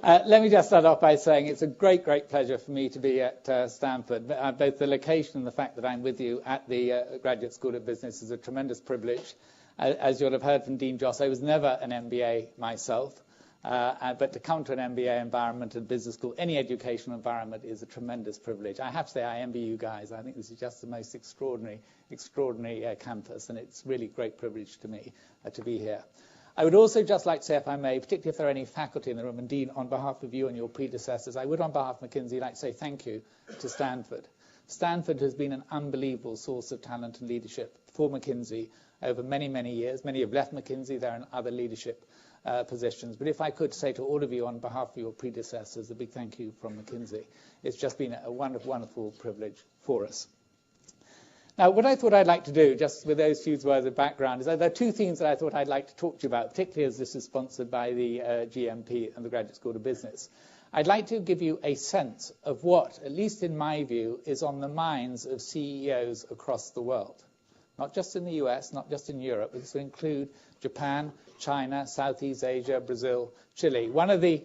Let me just start off by saying it's a great pleasure for me to be at Stanford. Both the location and the fact that I'm with you at the Graduate School of Business is a tremendous privilege. As you'll have heard from Dean Joss, I was never an MBA myself, but to come to an MBA environment and business school, any educational environment is a tremendous privilege. I have to say I envy you guys. I think this is just the most extraordinary campus, and it's really a great privilege to me to be here. I would also just like to say, if I may, particularly if there are any faculty in the room, and Dean, on behalf of you and your predecessors, I would, on behalf of McKinsey, like to say thank you to Stanford. Stanford has been an unbelievable source of talent and leadership for McKinsey over many, many years. Many have left McKinsey. They're in other leadership positions. But if I could say to all of you on behalf of your predecessors, a big thank you from McKinsey. It's just been a wonderful, wonderful privilege for us. Now, what I thought I'd like to do, just with those few words of background, is that there are two themes that I thought I'd like to talk to you about, particularly as this is sponsored by the GMP and the Graduate School of Business. I'd like to give you a sense of what, at least in my view, is on the minds of CEOs across the world. Not just in the US, not just in Europe, but this will include Japan, China, Southeast Asia, Brazil, Chile. One of the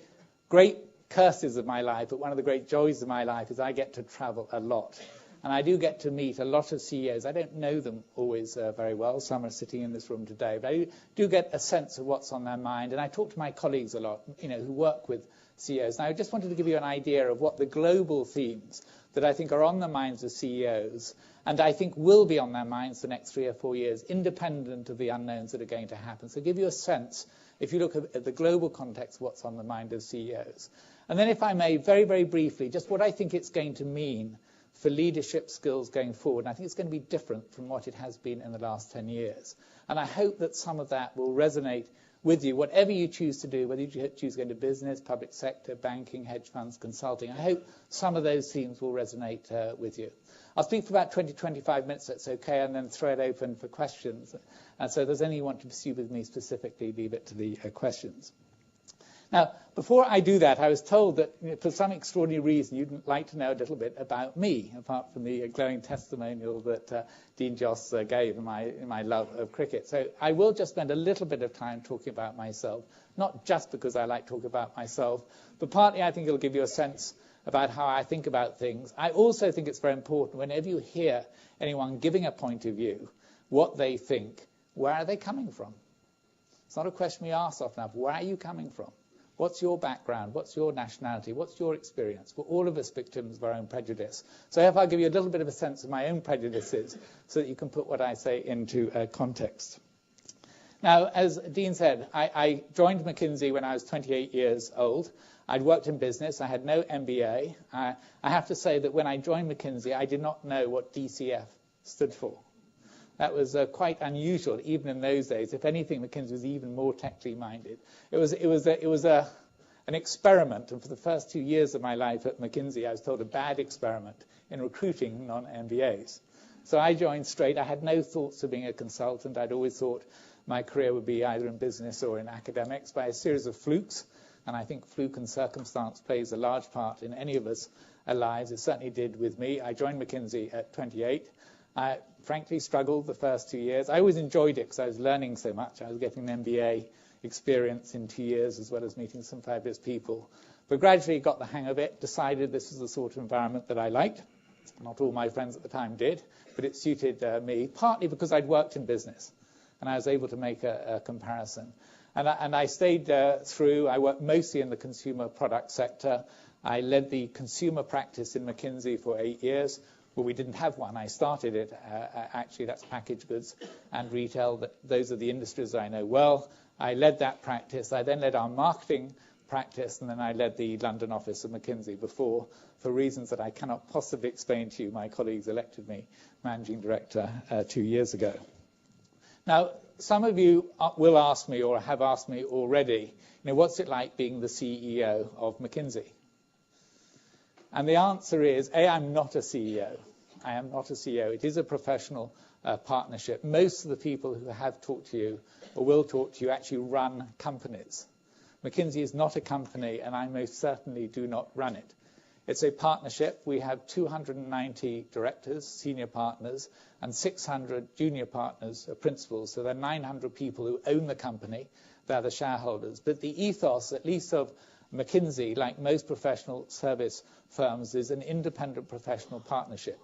great curses of my life, but one of the great joys of my life, is I get to travel a lot. And I do get to meet a lot of CEOs. I don't know them always very well. Some are sitting in this room today. But I do get a sense of what's on their mind. And I talk to my colleagues a lot, who work with CEOs. Now, I just wanted to give you an idea of what the global themes that I think are on the minds of CEOs, and I think will be on their minds the next 3 or 4 years, independent of the unknowns that are going to happen. So give you a sense, if you look at the global context, what's on the mind of CEOs. And then, if I may, very, very briefly, just what I think it's going to mean for leadership skills going forward. And I think it's going to be different from what it has been in the last 10 years. And I hope that some of that will resonate with you, whatever you choose to do, whether you choose to go into business, public sector, banking, hedge funds, consulting. I hope some of those themes will resonate with you. I'll speak for about 20, 25 minutes, that's okay, and then throw it open for questions. And so if there's anything you want to pursue with me specifically, leave it to the questions. Now, before I do that, I was told that for some extraordinary reason, you'd like to know a little bit about me, apart from the glowing testimonial that Dean Joss gave in my love of cricket. So I will just spend a little bit of time talking about myself, not just because I like talking about myself, but partly I think it'll give you a sense about how I think about things. I also think it's very important whenever you hear anyone giving a point of view, what they think, where are they coming from? It's not a question we ask often enough. Where are you coming from? What's your background? What's your nationality? What's your experience? We're all of us victims of our own prejudice. So if I'll give you a little bit of a sense of my own prejudices so that you can put what I say into context. Now, as Dean said, I joined McKinsey when I was 28 years old. I'd worked in business. I had no MBA. I have to say that when I joined McKinsey, I did not know what DCF stood for. That was quite unusual, even in those days. If anything, McKinsey was even more technically minded. It was an experiment, and for the first 2 years of my life at McKinsey, I was told a bad experiment in recruiting non-MBAs. So I joined straight. I had no thoughts of being a consultant. I'd always thought my career would be either in business or in academics. By a series of flukes, and I think fluke and circumstance plays a large part in any of us lives. It certainly did with me. I joined McKinsey at 28. I frankly struggled the first 2 years. I always enjoyed it because I was learning so much. I was getting an MBA experience in 2 years as well as meeting some fabulous people. But gradually got the hang of it, decided this was the sort of environment that I liked. Not all my friends at the time did, but it suited me, partly because I'd worked in business and I was able to make a comparison. And I stayed through. I worked mostly in the consumer product sector. I led the consumer practice in McKinsey for 8 years. Well, we didn't have one. I started it. Actually, that's packaged goods and retail. Those are the industries I know well. I led that practice. I then led our marketing practice, and then I led the London office of McKinsey before, for reasons that I cannot possibly explain to you. My colleagues elected me managing director 2 years ago. Now, some of you will ask me, or have asked me already, what's it like being the CEO of McKinsey? And the answer is, A, I'm not a CEO. I am not a CEO. It is a professional partnership. Most of the people who have talked to you or will talk to you actually run companies. McKinsey is not a company, and I most certainly do not run it. It's a partnership. We have 290 directors, senior partners, and 600 junior partners, principals. So there are 900 people who own the company. They're the shareholders. But the ethos, at least of McKinsey, like most professional service firms, is an independent professional partnership.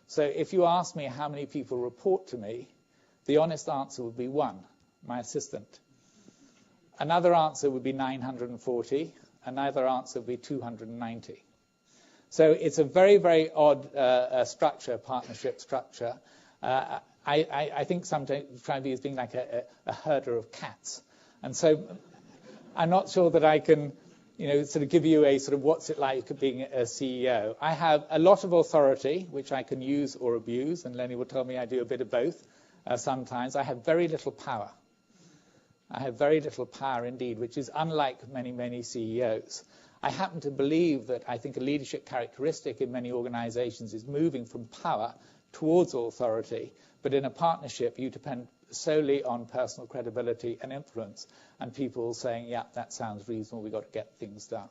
So if you ask me how many people report to me, the honest answer would be one, my assistant. Another answer would be 940. Another answer would be 290. So it's a very, very odd structure, partnership structure. I think sometimes try to be as being like a herder of cats. And so I'm not sure that I can, sort of give you a sort of what's it like being a CEO. I have a lot of authority, which I can use or abuse, and Lenny will tell me I do a bit of both sometimes. I have very little power. I have very little power indeed, which is unlike many, many CEOs. I happen to believe that I think a leadership characteristic in many organizations is moving from power towards authority, but in a partnership you depend solely on personal credibility and influence, and people saying, yeah, that sounds reasonable, we've got to get things done.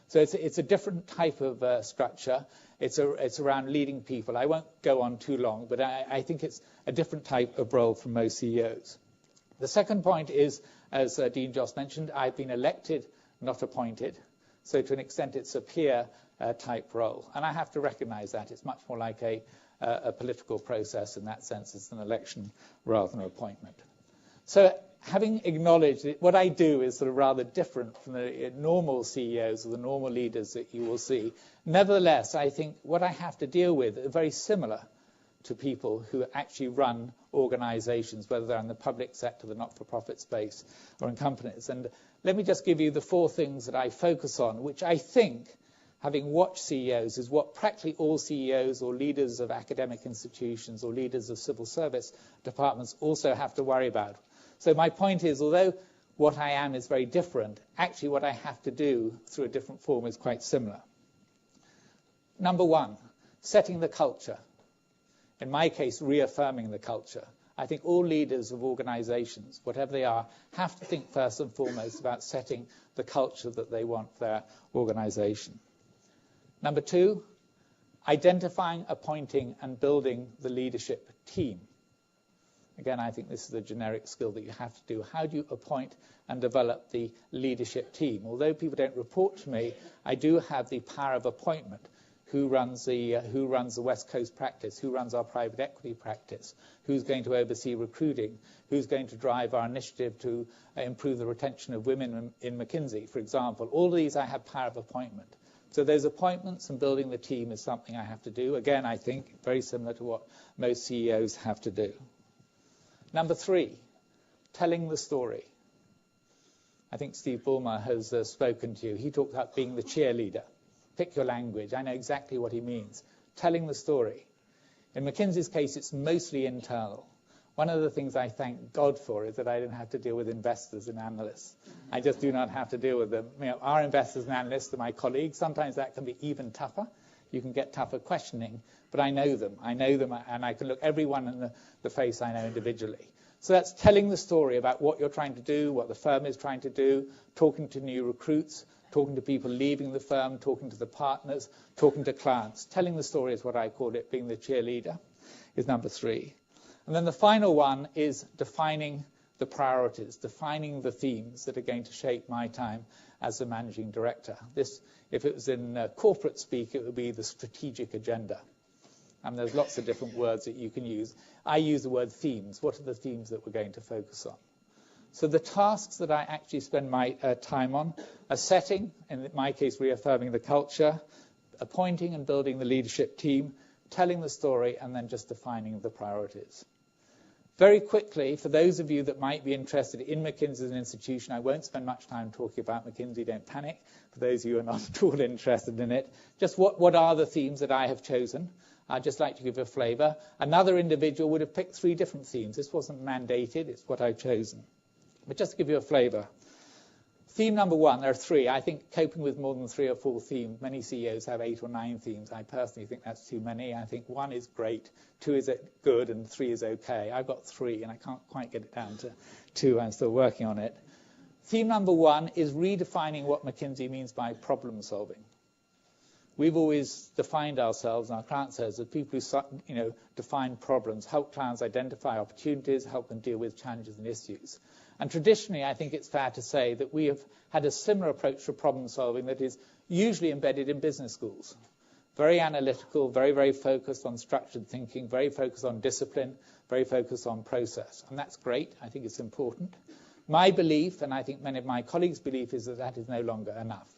So it's a different type of structure. It's around leading people. I won't go on too long, but I think it's a different type of role from most CEOs. The second point is, as Dean Joss mentioned, I've been elected, not appointed. So to an extent, it's a peer type role. And I have to recognize that. It's much more like a political process in that sense. It's an election rather than an appointment. So having acknowledged that what I do is sort of rather different from the normal CEOs or the normal leaders that you will see, nevertheless, I think what I have to deal with are very similar to people who actually run organizations, whether they're in the public sector, the not-for-profit space, or in companies. And let me just give you the four things that I focus on, which I think, having watched CEOs, is what practically all CEOs or leaders of academic institutions or leaders of civil service departments also have to worry about. So my point is, although what I am is very different, actually what I have to do through a different form is quite similar. Number one, setting the culture. In my case, reaffirming the culture. I think all leaders of organizations, whatever they are, have to think first and foremost about setting the culture that they want for their organization. Number two, identifying, appointing, and building the leadership team. Again, I think this is a generic skill that you have to do. How do you appoint and develop the leadership team? Although people don't report to me, I do have the power of appointment. Who runs the West Coast practice? Who runs our private equity practice? Who's going to oversee recruiting? Who's going to drive our initiative to improve the retention of women in McKinsey, for example? All of these I have power of appointment. So those appointments and building the team is something I have to do. Again, I think very similar to what most CEOs have to do. Number three, telling the story. I think Steve Ballmer has spoken to you. He talked about being the cheerleader. Pick your language. I know exactly what he means. Telling the story. In McKinsey's case, it's mostly internal. One of the things I thank God for is that I don't have to deal with investors and analysts. I just do not have to deal with them. Our investors and analysts are my colleagues. Sometimes that can be even tougher. You can get tougher questioning, but I know them. And I can look everyone in the face I know individually. So that's telling the story about what you're trying to do, what the firm is trying to do, talking to new recruits, talking to people leaving the firm, talking to the partners, talking to clients. Telling the story is what I call it. Being the cheerleader is number three. And then the final one is defining the priorities, defining the themes that are going to shape my time as the managing director. This, if it was in corporate speak, it would be the strategic agenda. And there's lots of different words that you can use. I use the word themes. What are the themes that we're going to focus on? So the tasks that I actually spend my time on are setting, in my case, reaffirming the culture, appointing and building the leadership team, telling the story, and then just defining the priorities. Very quickly, for those of you that might be interested in McKinsey as an institution, I won't spend much time talking about McKinsey, don't panic. For those of you who are not at all interested in it, just what are the themes that I have chosen? I'd just like to give a flavour. Another individual would have picked 3 different themes. This wasn't mandated, it's what I've chosen. But just to give you a flavour. Theme number 1, there are 3. I think coping with more than 3 or 4 themes, many CEOs have 8 or 9 themes. I personally think that's too many. I think 1 is great, 2 is good, and 3 is okay. I've got 3, and I can't quite get it down to 2. I'm still working on it. Theme number 1 is redefining what McKinsey means by problem solving. We've always defined ourselves, and our clients as people who define problems, help clients identify opportunities, help them deal with challenges and issues. And traditionally, I think it's fair to say that we have had a similar approach to problem solving that is usually embedded in business schools. Very analytical, very, very focused on structured thinking, very focused on discipline, very focused on process. And that's great. I think it's important. My belief, and I think many of my colleagues' belief, is that that is no longer enough.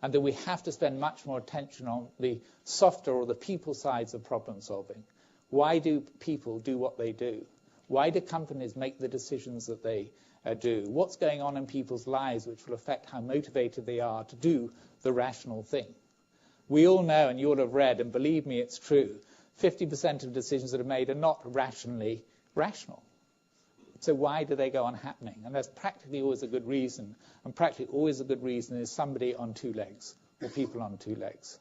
And that we have to spend much more attention on the softer or the people sides of problem solving. Why do people do what they do? Why do companies make the decisions that they do? What's going on in people's lives which will affect how motivated they are to do the rational thing? We all know, and you all have read, and believe me, it's true, 50% of decisions that are made are not rationally rational. So why do they go on happening? And there's practically always a good reason. And practically always a good reason is somebody on two legs, or people on two legs.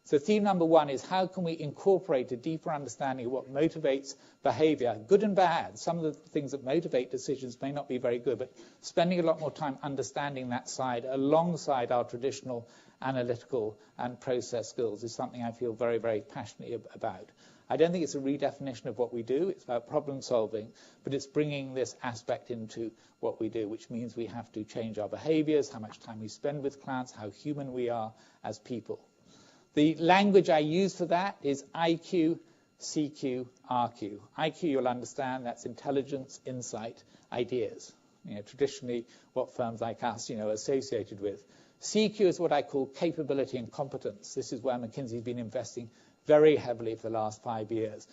So theme number one is how can we incorporate a deeper understanding of what motivates behavior, good and bad. Some of the things that motivate decisions may not be very good, but spending a lot more time understanding that side alongside our traditional analytical and process skills is something I feel very, very passionately about. I don't think it's a redefinition of what we do. It's about problem solving, but it's bringing this aspect into what we do, which means we have to change our behaviors, how much time we spend with clients, how human we are as people. The language I use for that is IQ, CQ, RQ. IQ, you'll understand, that's intelligence, insight, ideas. Traditionally, what firms like us, are associated with. CQ is what I call capability and competence. This is where McKinsey has been investing very heavily for the last 5 years.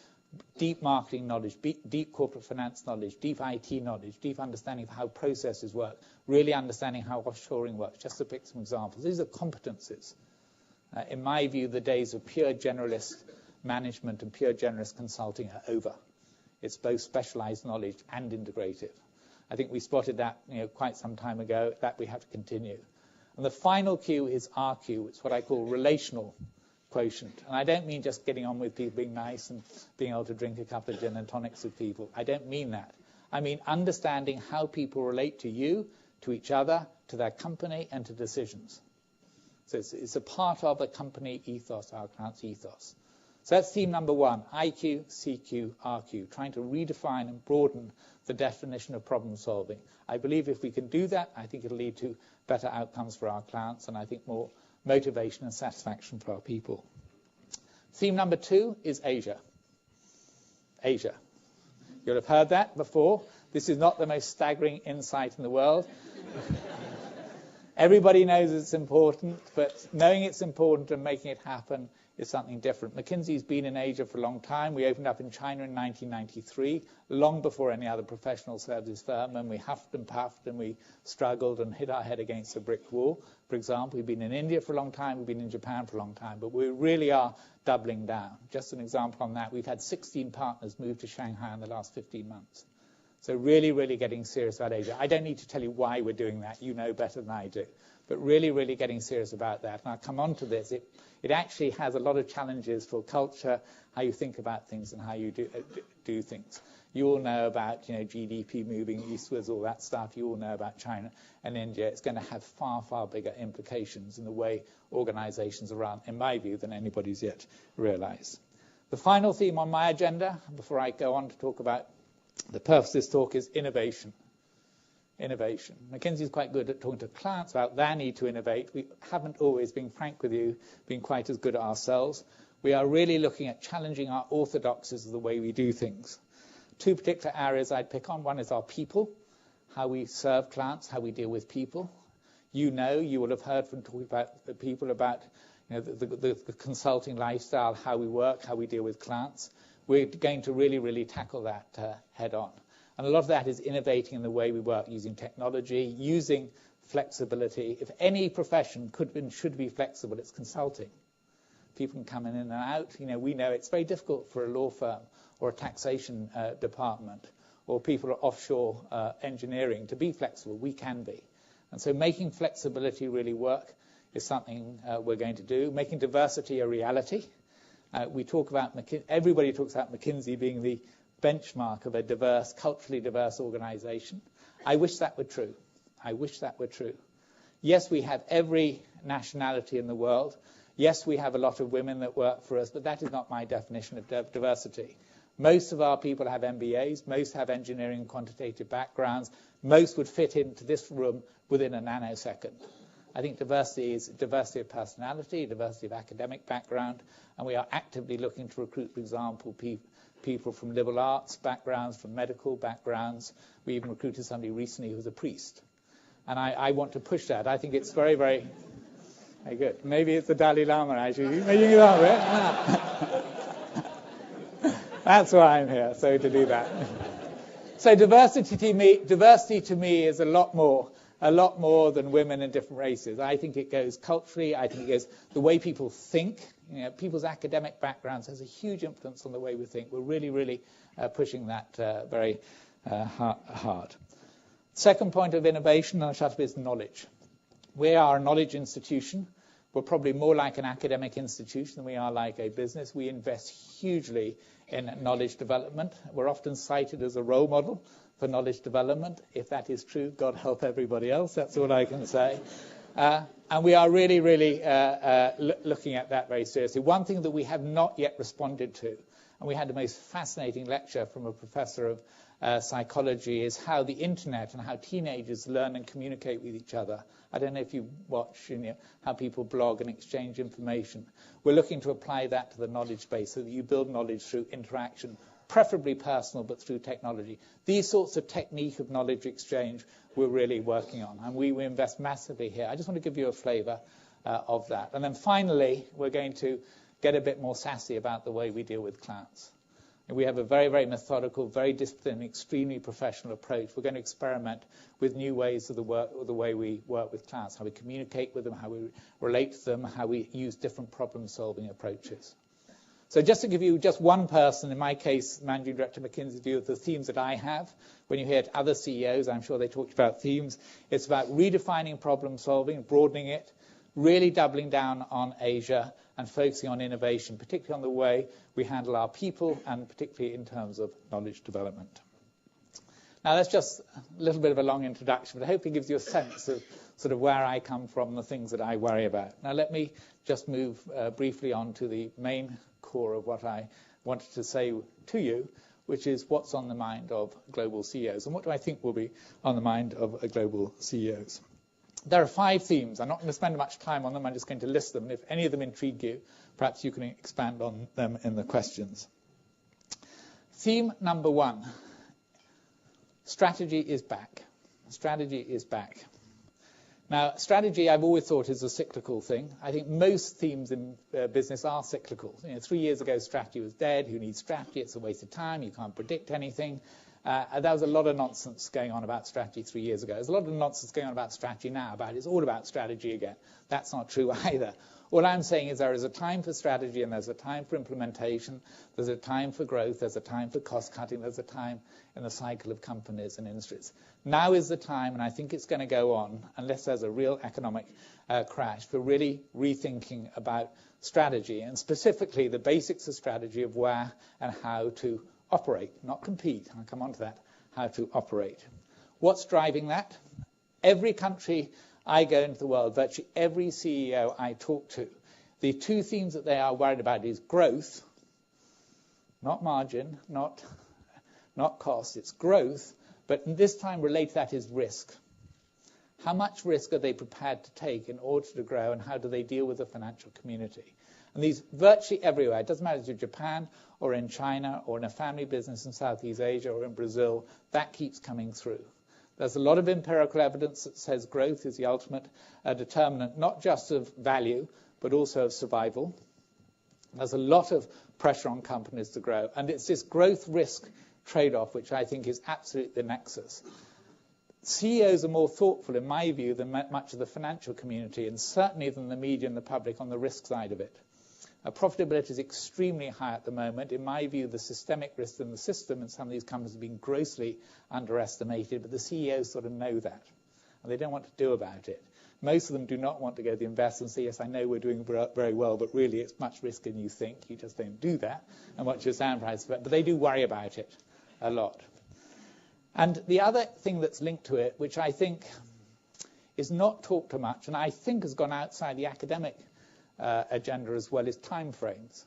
Deep marketing knowledge, deep corporate finance knowledge, deep IT knowledge, deep understanding of how processes work, really understanding how offshoring works, just to pick some examples. These are competencies. In my view, the days of pure generalist management and pure generalist consulting are over. It's both specialized knowledge and integrative. I think we spotted that quite some time ago. That we have to continue. And the final Q is RQ. It's what I call relational quotient. And I don't mean just getting on with people, being nice and being able to drink a couple of gin and tonics with people. I don't mean that. I mean understanding how people relate to you, to each other, to their company, and to decisions. So it's a part of the company ethos, our client's ethos. So that's theme number one, IQ, CQ, RQ, trying to redefine and broaden the definition of problem solving. I believe if we can do that, I think it'll lead to better outcomes for our clients and I think more motivation and satisfaction for our people. Theme number two is Asia. Asia. You'll have heard that before. This is not the most staggering insight in the world. Everybody knows it's important, but knowing it's important and making it happen is something different. McKinsey's been in Asia for a long time. We opened up in China in 1993, long before any other professional services firm, and we huffed and puffed and we struggled and hit our head against a brick wall. For example, we've been in India for a long time, we've been in Japan for a long time, but we really are doubling down. Just an example on that, we've had 16 partners move to Shanghai in the last 15 months. So really, really getting serious about Asia. I don't need to tell you why we're doing that. You know better than I do. But really, really getting serious about that. And I'll come on to this. It actually has a lot of challenges for culture, how you think about things and how you do things. You all know about GDP moving eastwards, all that stuff. You all know about China and India. It's going to have far, far bigger implications in the way organizations are run, in my view, than anybody's yet realized. The final theme on my agenda, before I go on to talk about the purpose of this talk, is innovation. Innovation. McKinsey is quite good at talking to clients about their need to innovate. We haven't always, being frank with you, been quite as good at ourselves. We are really looking at challenging our orthodoxies of the way we do things. Two particular areas I'd pick on. One is our people, how we serve clients, how we deal with people. You will have heard from talking about the people about the consulting lifestyle, how we work, how we deal with clients. We're going to really, really tackle that head on. And a lot of that is innovating in the way we work, using technology, using flexibility. If any profession could and should be flexible, it's consulting. People can come in and out. We know it's very difficult for a law firm or a taxation department or people at offshore engineering to be flexible. We can be. And so making flexibility really work is something we're going to do. Making diversity a reality. Everybody talks about McKinsey being the benchmark of a diverse, culturally diverse organization. I wish that were true. I wish that were true. Yes, we have every nationality in the world. Yes, we have a lot of women that work for us, but that is not my definition of diversity. Most of our people have MBAs. Most have engineering and quantitative backgrounds. Most would fit into this room within a nanosecond. I think diversity is diversity of personality, diversity of academic background, and we are actively looking to recruit, for example, people from liberal arts backgrounds, from medical backgrounds. We even recruited somebody recently who was a priest. And I want to push that. I think it's very, very, very good. Maybe it's the Dalai Lama, actually. Making it up, right? That's why I'm here, so to do that. So diversity to me is a lot more than women in different races. I think it goes culturally. I think it goes the way people think. People's academic backgrounds has a huge influence on the way we think. We're really, really pushing that very hard. Second point of innovation, and I'll shut up, is knowledge. We are a knowledge institution. We're probably more like an academic institution than we are like a business. We invest hugely in knowledge development. We're often cited as a role model for knowledge development. If that is true, God help everybody else. That's all I can say. And we are really, really looking at that very seriously. One thing that we have not yet responded to, and we had the most fascinating lecture from a professor of psychology, is how the internet and how teenagers learn and communicate with each other. I don't know if you watch how people blog and exchange information. We're looking to apply that to the knowledge base so that you build knowledge through interaction, preferably personal, but through technology. These sorts of technique of knowledge exchange we're really working on, and we invest massively here. I just want to give you a flavour of that. And then finally, we're going to get a bit more sassy about the way we deal with clients. And we have a very, very methodical, very disciplined, extremely professional approach. We're going to experiment with new ways of the way we work with clients, how we communicate with them, how we relate to them, how we use different problem-solving approaches. So just to give you just one person, in my case, Managing Director McKinsey, view of the themes that I have. When you hear other CEOs, I'm sure they talked about themes. It's about redefining problem-solving, broadening it, really doubling down on Asia, and focusing on innovation, particularly on the way we handle our people and particularly in terms of knowledge development. Now, that's just a little bit of a long introduction, but I hope it gives you a sense of sort of where I come from, the things that I worry about. Now, let me just move briefly on to the main core of what I wanted to say to you, which is what's on the mind of global CEOs, and what do I think will be on the mind of global CEOs. There are 5 themes. I'm not going to spend much time on them. I'm just going to list them. If any of them intrigue you, perhaps you can expand on them in the questions. Theme number 1, strategy is back. Strategy is back. Now, strategy, I've always thought, is a cyclical thing. I think most themes in business are cyclical. 3 years ago, strategy was dead. Who needs strategy? It's a waste of time. You can't predict anything. There was a lot of nonsense going on about strategy 3 years ago. There's a lot of nonsense going on about strategy now, about it's all about strategy again. That's not true either. All I'm saying is there is a time for strategy and there's a time for implementation. There's a time for growth. There's a time for cost cutting. There's a time in the cycle of companies and industries. Now is the time, and I think it's going to go on, unless there's a real economic crash, for really rethinking about strategy, and specifically the basics of strategy of where and how to operate, not compete. I'll come on to that, how to operate. What's driving that? Every country I go into the world, virtually every CEO I talk to, the 2 themes that they are worried about is growth, not margin, not cost, it's growth, but this time related to that is risk. How much risk are they prepared to take in order to grow, and how do they deal with the financial community? And these virtually everywhere. It doesn't matter if you're in Japan or in China or in a family business in Southeast Asia or in Brazil, that keeps coming through. There's a lot of empirical evidence that says growth is the ultimate determinant, not just of value, but also of survival. There's a lot of pressure on companies to grow. And it's this growth-risk trade-off which I think is absolutely the nexus. CEOs are more thoughtful, in my view, than much of the financial community, and certainly than the media and the public on the risk side of it. Profitability is extremely high at the moment. In my view, the systemic risk in the system in some of these companies have been grossly underestimated, but the CEOs sort of know that, and they don't want to do about it. Most of them do not want to go to the investors and say, yes, I know we're doing very well, but really it's much riskier than you think. You just don't do that and watch your sound price. But they do worry about it a lot. And the other thing that's linked to it, which I think is not talked to much, and I think has gone outside the academic agenda as well, is time frames.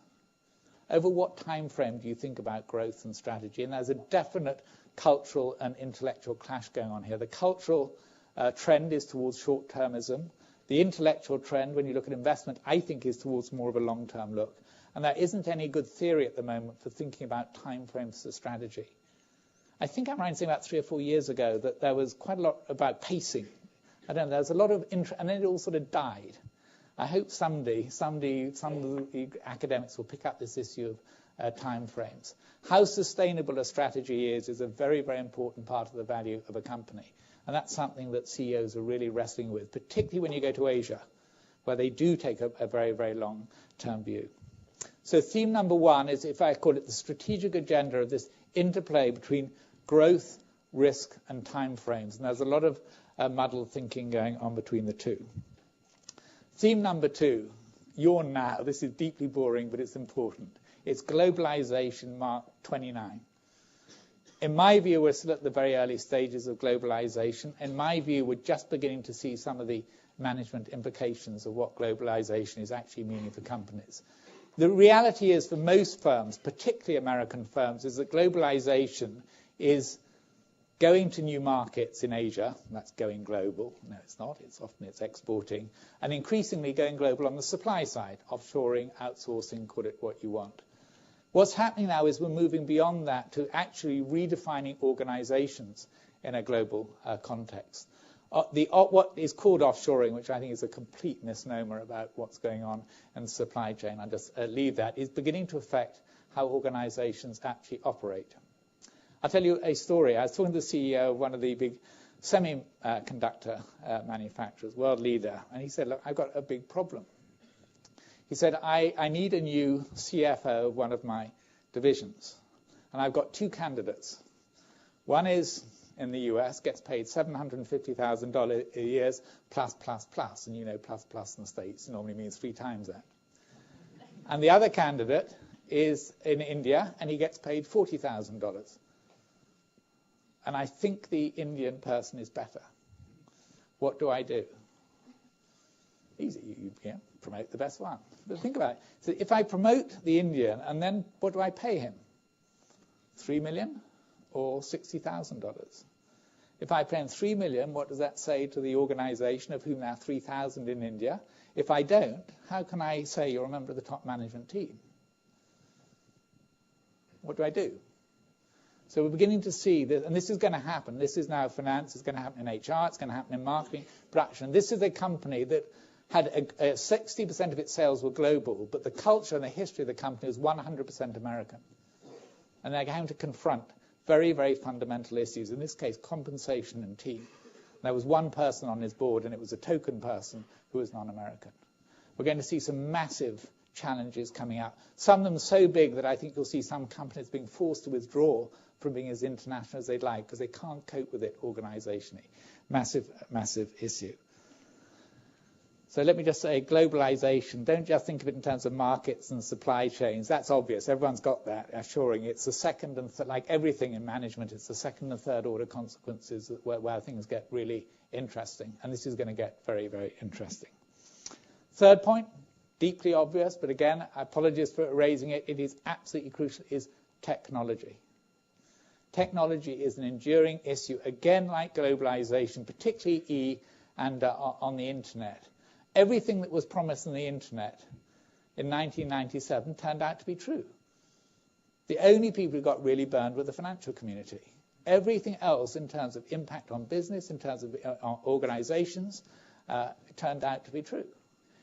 over what time frame do you think about growth and strategy? And there's a definite cultural and intellectual clash going on here. The cultural trend is towards short-termism. The intellectual trend, when you look at investment, I think is towards more of a long-term look. And there isn't any good theory at the moment for thinking about time frames for strategy. I think I'm right in saying about 3 or 4 years ago that there was quite a lot about pacing. I don't know, there was a lot of interest, and then it all sort of died. I hope someday, some of the academics will pick up this issue of time frames. How sustainable a strategy is a very, very important part of the value of a company. And that's something that CEOs are really wrestling with, particularly when you go to Asia, where they do take a very, very long-term view. So theme number 1 is, if I call it the strategic agenda of this interplay between growth, risk, and time frames. And there's a lot of muddled thinking going on between the two. Theme number 2, yawn now. This is deeply boring, but it's important. It's globalization, Mark 29. In my view, we're still at the very early stages of globalization. In my view, we're just beginning to see some of the management implications of what globalization is actually meaning for companies. The reality is, for most firms, particularly American firms, is that globalization is going to new markets in Asia. That's going global. No, it's not. It's exporting. And increasingly going global on the supply side, offshoring, outsourcing, call it what you want. What's happening now is we're moving beyond that to actually redefining organizations in a global context. What is called offshoring, which I think is a complete misnomer about what's going on in the supply chain, I'll just leave that, is beginning to affect how organizations actually operate. I'll tell you a story. I was talking to the CEO of one of the big semiconductor manufacturers, world leader, and he said, look, I've got a big problem. He said, I need a new CFO of one of my divisions, and I've got 2 candidates. One is in the US, gets paid $750,000 a year, plus, and you know plus in the States normally means 3 times that. And the other candidate is in India, and he gets paid $40,000. And I think the Indian person is better. What do I do? Easy, you promote the best one. But think about it. So if I promote the Indian, and then what do I pay him? $3 million or $60,000? If I pay him $3 million, what does that say to the organization, of whom there are 3,000 in India? If I don't, how can I say you're a member of the top management team? What do I do? So we're beginning to see that, and this is going to happen. This is now finance. It's going to happen in HR. It's going to happen in marketing, production. This is a company that had 60% of its sales were global, but the culture and the history of the company was 100% American. And they're going to confront very, very fundamental issues, in this case, compensation and team. There was one person on his board, and it was a token person who was non-American. We're going to see some massive challenges coming out, some of them so big that I think you'll see some companies being forced to withdraw from being as international as they'd like because they can't cope with it organizationally. Massive, massive issue. So let me just say, globalization, don't just think of it in terms of markets and supply chains. That's obvious. Everyone's got that. Offshoring, it's the second and like everything in management, it's the second and third order consequences where things get really interesting. And this is going to get very, very interesting. Third point, deeply obvious, but again, apologies for raising it. It is absolutely crucial, is technology. Technology is an enduring issue, again, like globalization, particularly E and on the internet. Everything that was promised on the internet in 1997 turned out to be true. The only people who got really burned were the financial community. Everything else in terms of impact on business, in terms of organizations, turned out to be true.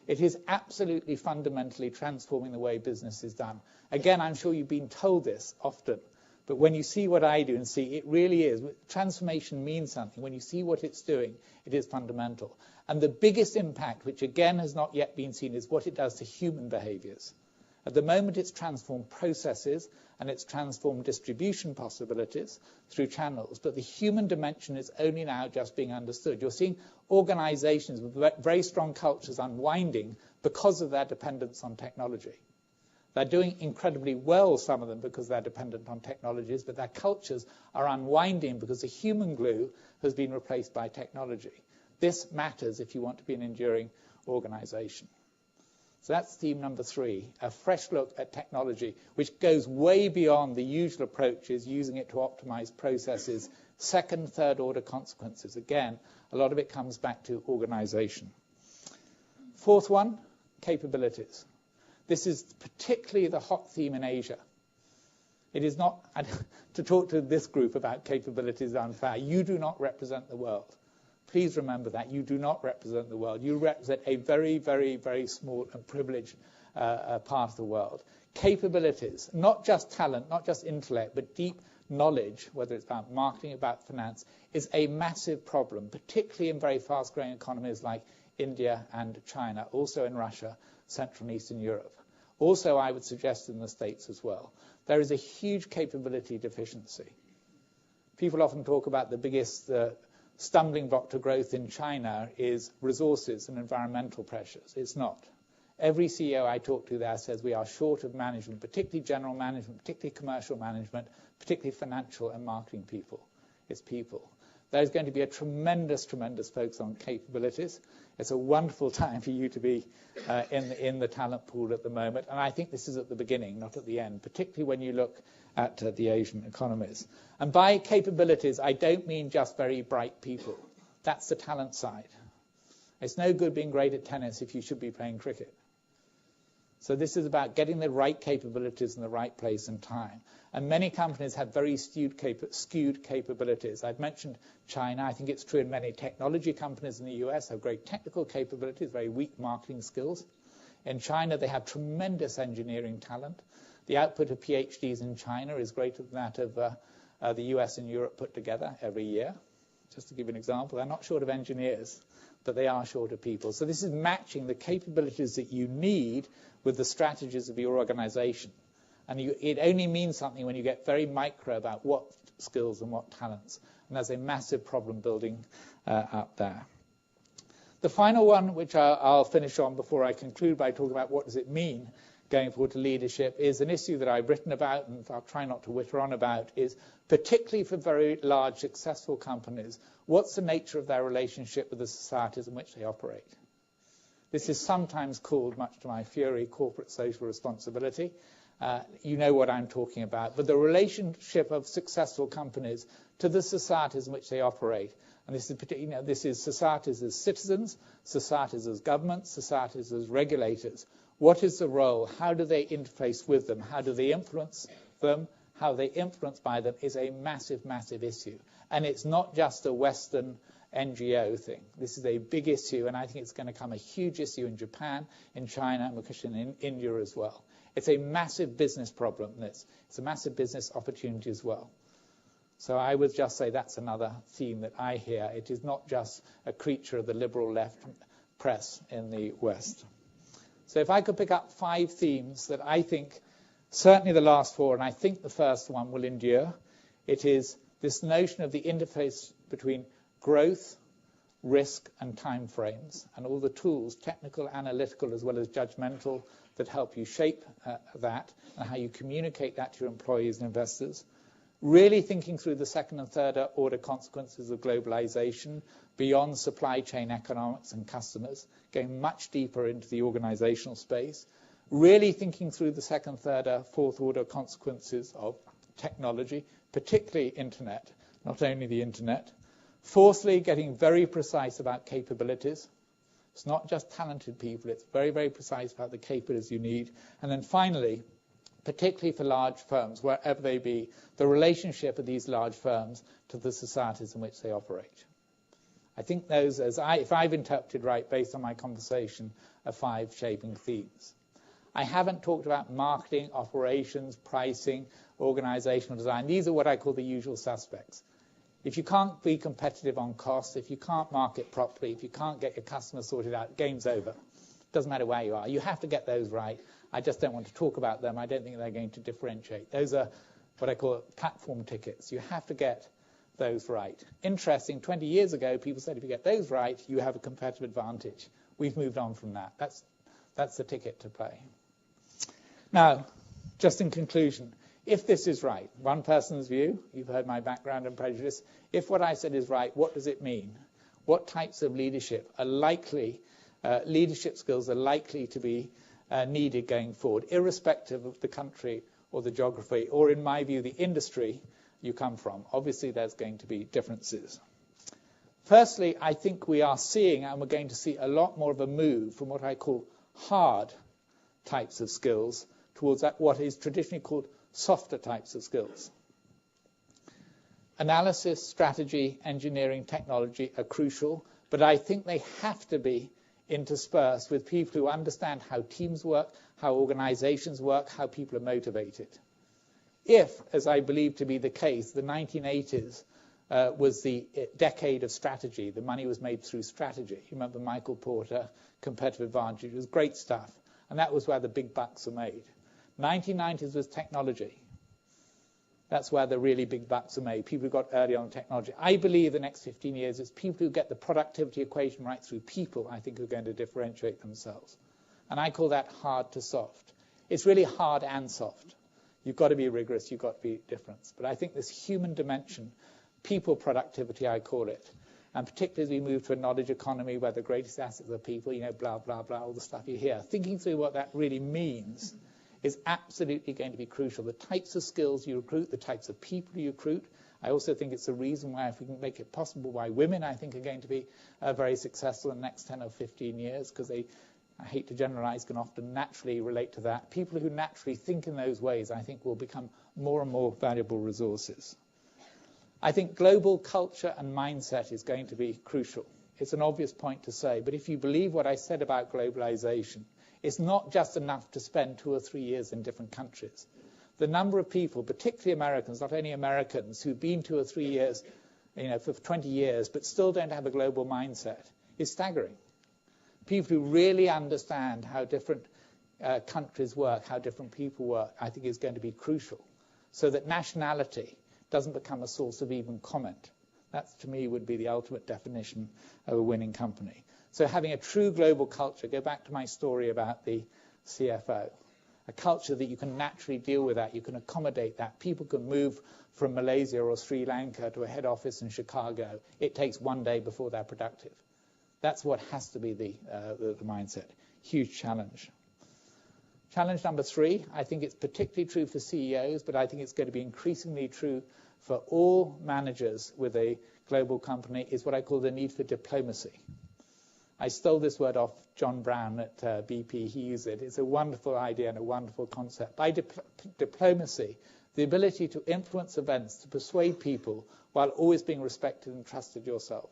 It is absolutely fundamentally transforming the way business is done. Again, I'm sure you've been told this often, but when you see what I do and see, it really is. Transformation means something. When you see what it's doing, it is fundamental. And the biggest impact, which again has not yet been seen, is what it does to human behaviors. At the moment, it's transformed processes and it's transformed distribution possibilities through channels. But the human dimension is only now just being understood. You're seeing organizations with very strong cultures unwinding because of their dependence on technology. They're doing incredibly well, some of them, because they're dependent on technologies, but their cultures are unwinding because the human glue has been replaced by technology. This matters if you want to be an enduring organization. So that's theme number 3, a fresh look at technology, which goes way beyond the usual approaches, using it to optimize processes, second, third order consequences. Again, a lot of it comes back to organization. Fourth one, capabilities. This is particularly the hot theme in Asia. It is not, to talk to this group about capabilities is unfair. You do not represent the world. Please remember that. You do not represent the world. You represent a very, very, very small and privileged part of the world. Capabilities, not just talent, not just intellect, but deep knowledge, whether it's about marketing, about finance, is a massive problem, particularly in very fast-growing economies like India and China, also in Russia, Central and Eastern Europe. Also, I would suggest in the States as well. There is a huge capability deficiency. People often talk about the biggest stumbling block to growth in China is resources and environmental pressures. It's not. Every CEO I talk to there says we are short of management, particularly general management, particularly commercial management, particularly financial and marketing people. It's people. There's going to be a tremendous, tremendous focus on capabilities. It's a wonderful time for you to be in the talent pool at the moment. And I think this is at the beginning, not at the end, particularly when you look at the Asian economies. And by capabilities, I don't mean just very bright people. That's the talent side. It's no good being great at tennis if you should be playing cricket. So this is about getting the right capabilities in the right place and time. And many companies have very skewed capabilities. I've mentioned China. I think it's true in many technology companies in the US have great technical capabilities, very weak marketing skills. In China, they have tremendous engineering talent. The output of PhDs in China is greater than that of the US and Europe put together every year. Just to give you an example, they're not short of engineers, but they are short of people. So this is matching the capabilities that you need with the strategies of your organization. And it only means something when you get very micro about what skills and what talents. And there's a massive problem building up there. The final one, which I'll finish on before I conclude by talking about what does it mean going forward to leadership, is an issue that I've written about, and I'll try not to witter on about, is particularly for very large, successful companies, what's the nature of their relationship with the societies in which they operate? This is sometimes called, much to my fury, corporate social responsibility. You know what I'm talking about. But the relationship of successful companies to the societies in which they operate. And this is particularly, this is societies as citizens, societies as governments, societies as regulators. What is the role? How do they interface with them? How do they influence them? How they influenced by them is a massive, massive issue. And it's not just a Western NGO thing. This is a big issue, and I think it's going to become a huge issue in Japan, in China, and in India as well. It's a massive business problem, this. It's a massive business opportunity as well. So I would just say that's another theme that I hear. It is not just a creature of the liberal left press in the West. So if I could pick up 5 themes that I think, certainly the last 4, and I think the first one will endure, it is this notion of the interface between growth, risk, and time frames, and all the tools, technical, analytical, as well as judgmental, that help you shape that, and how you communicate that to your employees and investors. Really thinking through the second and third order consequences of globalization beyond supply chain economics and customers, going much deeper into the organizational space. Really thinking through the second, third, fourth order consequences of technology, particularly internet, not only the internet. Fourthly, getting very precise about capabilities. It's not just talented people. It's very, very precise about the capabilities you need. And then finally, particularly for large firms, wherever they be, the relationship of these large firms to the societies in which they operate. I think those, if I've interpreted right, based on my conversation, are 5 shaping themes. I haven't talked about marketing, operations, pricing, organizational design. These are what I call the usual suspects. If you can't be competitive on cost, if you can't market properly, if you can't get your customers sorted out, game's over. Doesn't matter where you are. You have to get those right. I just don't want to talk about them. I don't think they're going to differentiate. Those are what I call platform tickets. You have to get those right. Interesting, 20 years ago, people said if you get those right, you have a competitive advantage. We've moved on from that. That's the ticket to play. Now, just in conclusion, if this is right, one person's view, you've heard my background and prejudice, if what I said is right, what does it mean? What types of leadership are likely, leadership skills are likely to be needed going forward, irrespective of the country or the geography, or in my view, the industry you come from. Obviously, there's going to be differences. Firstly, I think we are seeing, and we're going to see a lot more of a move from what I call hard types of skills towards what is traditionally called softer types of skills. Analysis, strategy, engineering, technology are crucial, but I think they have to be interspersed with people who understand how teams work, how organizations work, how people are motivated. If, as I believe to be the case, the 1980s was the decade of strategy, the money was made through strategy. You remember Michael Porter, Competitive Advantage, it was great stuff, and that was where the big bucks were made. 1990s was technology. That's where the really big bucks are made, people who got early on technology. I believe the next 15 years it's people who get the productivity equation right through people, I think, are going to differentiate themselves. And I call that hard to soft. It's really hard and soft. You've got to be rigorous, you've got to be different. But I think this human dimension, people productivity, I call it, and particularly as we move to a knowledge economy where the greatest assets are people, blah, blah, blah, all the stuff you hear, thinking through what that really means is absolutely going to be crucial. The types of skills you recruit, the types of people you recruit. I also think it's a reason why, if we can make it possible, why women, I think, are going to be very successful in the next 10 or 15 years, because they, I hate to generalize, can often naturally relate to that. People who naturally think in those ways, I think, will become more and more valuable resources. I think global culture and mindset is going to be crucial. It's an obvious point to say, but if you believe what I said about globalization, it's not just enough to spend 2 or 3 years in different countries. The number of people, particularly Americans, not only Americans, who've been 2 or 3 years, for 20 years, but still don't have a global mindset, is staggering. People who really understand how different countries work, how different people work, I think is going to be crucial, so that nationality doesn't become a source of even comment. That, to me, would be the ultimate definition of a winning company. So having a true global culture, go back to my story about the CFO, a culture that you can naturally deal with that, you can accommodate that. People can move from Malaysia or Sri Lanka to a head office in Chicago. It takes 1 day before they're productive. That's what has to be the mindset. Huge challenge. Challenge number 3, I think it's particularly true for CEOs, but I think it's going to be increasingly true for all managers with a global company, is what I call the need for diplomacy. I stole this word off John Brown at BP. He used it. It's a wonderful idea and a wonderful concept. By diplomacy, the ability to influence events, to persuade people while always being respected and trusted yourself.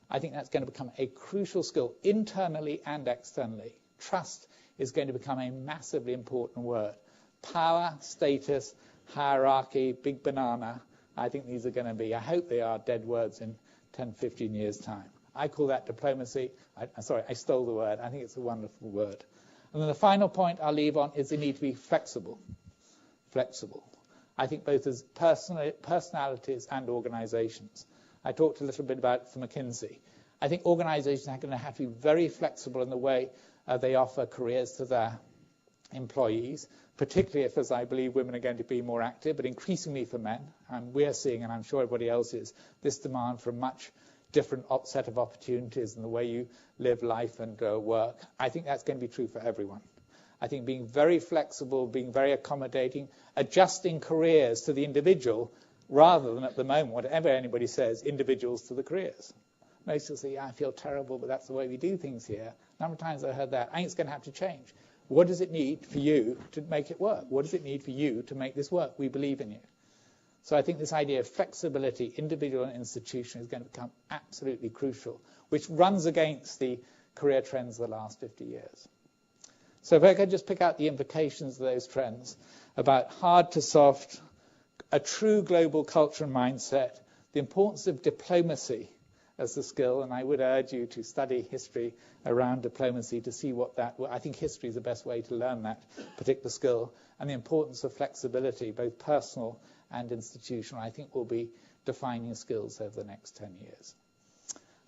I think that's going to become a crucial skill internally and externally. Trust is going to become a massively important word. Power, status, hierarchy, big banana, I think these are going to be, I hope they are, dead words in 10, 15 years' time. I call that diplomacy. I stole the word. I think it's a wonderful word. And then the final point I'll leave on is the need to be flexible. Flexible. I think both as personalities and organizations. I talked a little bit about it for McKinsey. I think organizations are going to have to be very flexible in the way they offer careers to their employees, particularly if, as I believe, women are going to be more active, but increasingly for men. And we're seeing, and I'm sure everybody else is, this demand for a much different set of opportunities in the way you live life and work. I think that's going to be true for everyone. I think being very flexible, being very accommodating, adjusting careers to the individual rather than at the moment, whatever anybody says, individuals to the careers. Most will say, yeah, I feel terrible, but that's the way we do things here. A number of times I heard that. I think it's going to have to change. What does it need for you to make it work? What does it need for you to make this work? We believe in you. So I think this idea of flexibility, individual and institutional, is going to become absolutely crucial, which runs against the career trends of the last 50 years. So if I could just pick out the implications of those trends about hard to soft, a true global culture and mindset, the importance of diplomacy as a skill, and I would urge you to study history around diplomacy to see what that, I think history is the best way to learn that particular skill, and the importance of flexibility, both personal and institutional, I think will be defining skills over the next 10 years.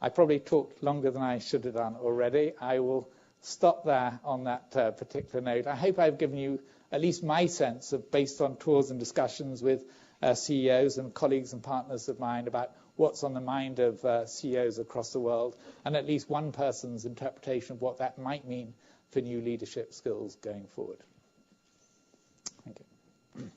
I probably talked longer than I should have done already. I will stop there on that particular note. I hope I've given you at least my sense of, based on tours and discussions with CEOs and colleagues and partners of mine, about what's on the mind of CEOs across the world, and at least one person's interpretation of what that might mean for new leadership skills going forward. Thank you.